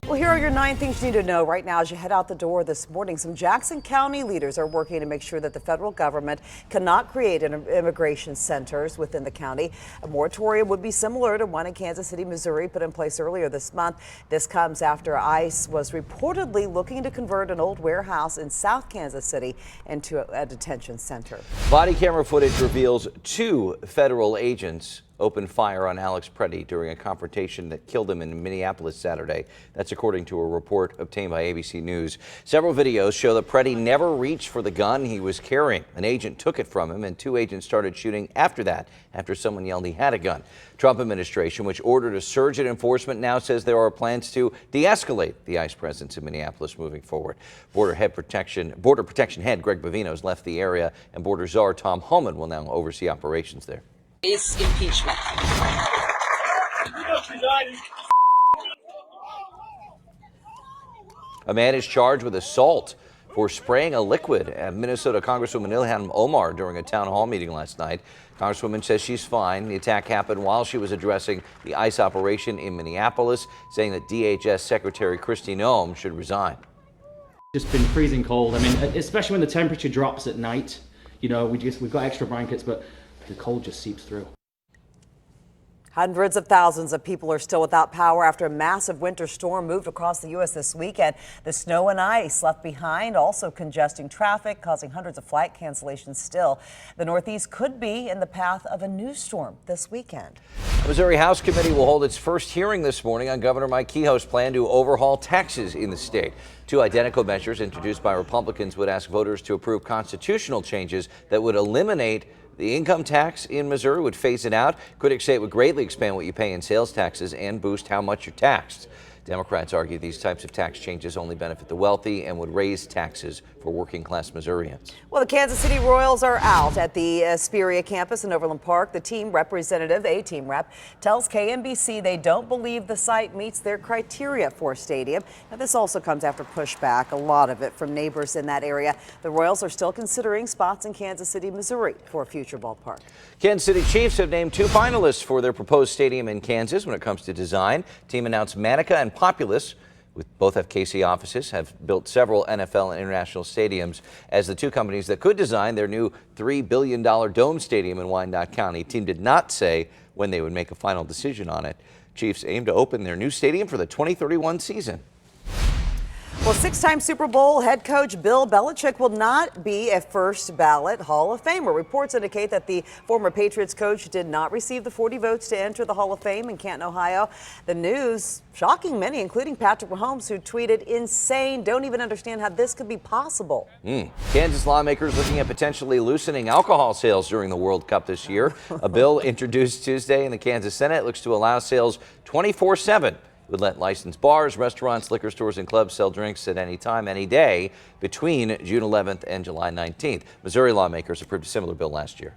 Well, here are your 9 things you need to know right now as you head out the door this morning. Some Jackson County leaders are working to make sure that the federal government cannot create immigration centers within the county. A moratorium would be similar to one in Kansas City, Missouri, put in place earlier this month. This comes after ICE was reportedly looking to convert an old warehouse in South Kansas City into a detention center. Body camera footage reveals 2 federal agents opened fire on Alex Preddy during a confrontation that killed him in Minneapolis Saturday. That's according to a report obtained by ABC News. Several videos show that Preddy never reached for the gun he was carrying. An agent took it from him, and 2 agents started shooting after that, after someone yelled he had a gun. Trump administration, which ordered a surge in enforcement, now says there are plans to de-escalate the ICE presence in Minneapolis moving forward. Border Protection head Greg Bovino has left the area, and Border Czar Tom Homan will now oversee operations there. It's impeachment. A man is charged with assault for spraying a liquid at Minnesota Congresswoman Ilhan Omar during a town hall meeting last night. Congresswoman says she's fine. The attack happened while she was addressing the ICE operation in Minneapolis, saying that DHS Secretary Kristi Noem should resign. Just been freezing cold. I mean, especially when the temperature drops at night. You know, we've got extra blankets, but the cold just seeps through. Hundreds of thousands of people are still without power after a massive winter storm moved across the U.S. this weekend. The snow and ice left behind also congesting traffic, causing hundreds of flight cancellations still. The Northeast could be in the path of a new storm this weekend. The Missouri House Committee will hold its first hearing this morning on Governor Mike Kehoe's plan to overhaul taxes in the state. 2 identical measures introduced by Republicans would ask voters to approve constitutional changes that would eliminate the income tax in Missouri, would phase it out. Critics say it would greatly expand what you pay in sales taxes and boost how much you're taxed. Democrats argue these types of tax changes only benefit the wealthy and would raise taxes for working-class Missourians. Well, the Kansas City Royals are out at the Asperia campus in Overland Park. The team representative, a team rep, tells KMBC they don't believe the site meets their criteria for a stadium. Now, this also comes after pushback, a lot of it from neighbors in that area. The Royals are still considering spots in Kansas City, Missouri for a future ballpark. Kansas City Chiefs have named 2 finalists for their proposed stadium in Kansas when it comes to design. Team announced Manica and Populous, with both have KC offices, have built several NFL and international stadiums as the 2 companies that could design their new $3 billion dome stadium in Wyandotte County. Team did not say when they would make a final decision on it. Chiefs aim to open their new stadium for the 2031 season. Well, 6-time Super Bowl head coach Bill Belichick will not be a first ballot Hall of Famer. Reports indicate that the former Patriots coach did not receive the 40 votes to enter the Hall of Fame in Canton, Ohio. The news shocking many, including Patrick Mahomes, who tweeted, "Insane, don't even understand how this could be possible." Kansas lawmakers looking at potentially loosening alcohol sales during the World Cup this year. A bill introduced Tuesday in the Kansas Senate looks to allow sales 24/7. It would let licensed bars, restaurants, liquor stores, and clubs sell drinks at any time, any day between June 11th and July 19th. Missouri lawmakers approved a similar bill last year.